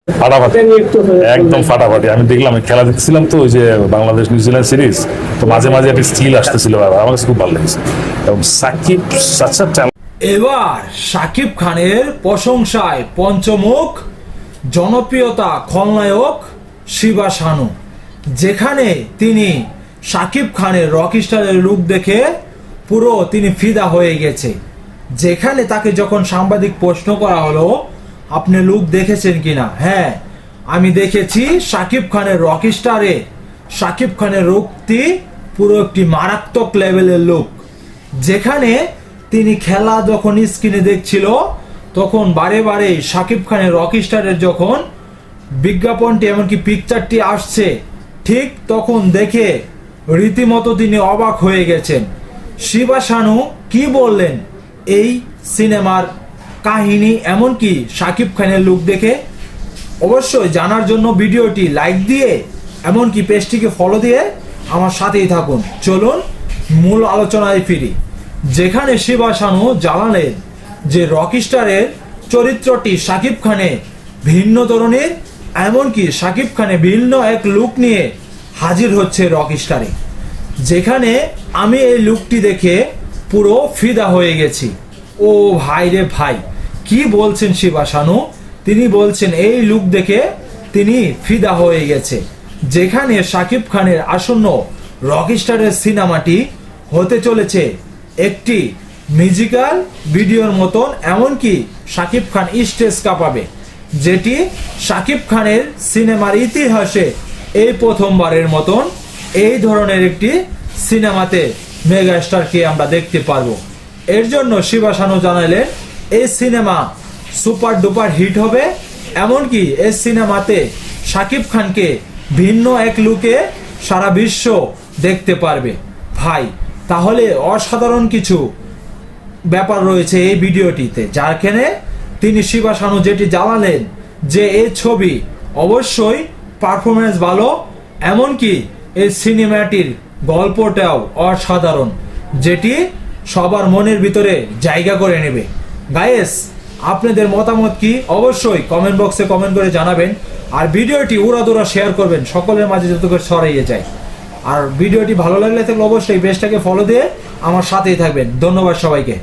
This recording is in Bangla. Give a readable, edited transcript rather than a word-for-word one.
ফাটাফাটি, একদম ফাটাফাটি। আমি দেখলাম, খেলা দেখছিলাম তো, ওই যে বাংলাদেশ নিউজিল্যান্ড সিরিজ, তো মাঝে মাঝে একটা স্টিল আসতেছিল, আমার কাছে খুব ভালো লেগেছে। এবং সাকিব এবার শাকিব খানের প্রশংসায় পঞ্চমুখ জনপ্রিয়তা খলনায়ক শিবা শানু, যেখানে তিনি শাকিব খানের রকস্টারের লুক দেখে পুরো তিনি ফিদা হয়ে গেছে। যেখানে তাকে যখন সাংবাদিক প্রশ্ন করা হলো আপনি লুক দেখেছেন কিনা, হ্যাঁ আমি দেখেছি, শাকিব খানের রকস্টারে শাকিব খানের লুকটি পুরো একটি মারাত্মক লেভেলের লুক। যেখানে তিনি খেলা যখন স্ক্রিনে দেখছিল তখন বারে বারে শাকিব খানের রকস্টারের যখন বিজ্ঞাপনটি এমনকি পিকচারটি আসছে, ঠিক তখন দেখে রীতিমতো তিনি অবাক হয়ে গেছেন। শিবা শানু কি বললেন এই সিনেমার কাহিনী এমনকি শাকিব খানের লুক দেখে, অবশ্যই জানার জন্য ভিডিওটি লাইক দিয়ে এমনকি পেজটিকে ফলো দিয়ে আমার সাথেই থাকুন। চলুন মূল আলোচনায় ফিরি। যেখানে শিবা শানু জানালেন যে রকস্টারের চরিত্রটি শাকিব খানে ভিন্ন ধরনের, এমনকি শাকিব খানে ভিন্ন এক লুক নিয়ে হাজির হচ্ছে রকস্টারে। যেখানে আমি এই লুকটি দেখে পুরো ফিদা হয়ে গেছি। ও ভাই রে ভাই, কি বলছেন শিবা শানু, তিনি বলছেন এই লুক দেখে তিনি ফিদা হয়ে গেছে। যেখানে শাকিব খানের আসন্ন রকস্টারের সিনেমাটি হতে চলেছে একটি মিউজিক্যাল ভিডিওর মতন, এমনকি শাকিব খান স্টেজ কাঁপাবে, যেটি শাকিব খানের সিনেমার ইতিহাসে এই প্রথমবারের মতন এই ধরনের একটি সিনেমাতে মেগাস্টারকে আমরা দেখতে পারবো। এর জন্য শিবা শানু জানালেন এই সিনেমা সুপার ডুপার হিট হবে, এমনকি এই সিনেমাতে শাকিব খানকে ভিন্ন এক লুকে সারা বিশ্ব দেখতে পারবে। ভাই, তাহলে অসাধারণ কিছু ব্যাপার রয়েছে এই ভিডিওটিতে, যারখানে তিনি শিবা শানু যেটি জানালেন যে এই ছবি অবশ্যই পারফরমেন্স ভালো, এমনকি এই সিনেমাটির গল্পটাও অসাধারণ, যেটি সবার মনের ভিতরে জায়গা করে নেবে। গাইস, আপনাদের মতামত কি অবশ্যই কমেন্ট বক্সে কমেন্ট করে জানাবেন। আর ভিডিওটি উড়াদুরা শেয়ার করবেন সকলের মাঝে যত করে ছড়িয়ে যায়। আর ভিডিওটি ভালো লাগলে থাকলে অবশ্যই পেজটাকে ফলো দিয়ে আমার সাথেই থাকবেন। ধন্যবাদ সবাইকে।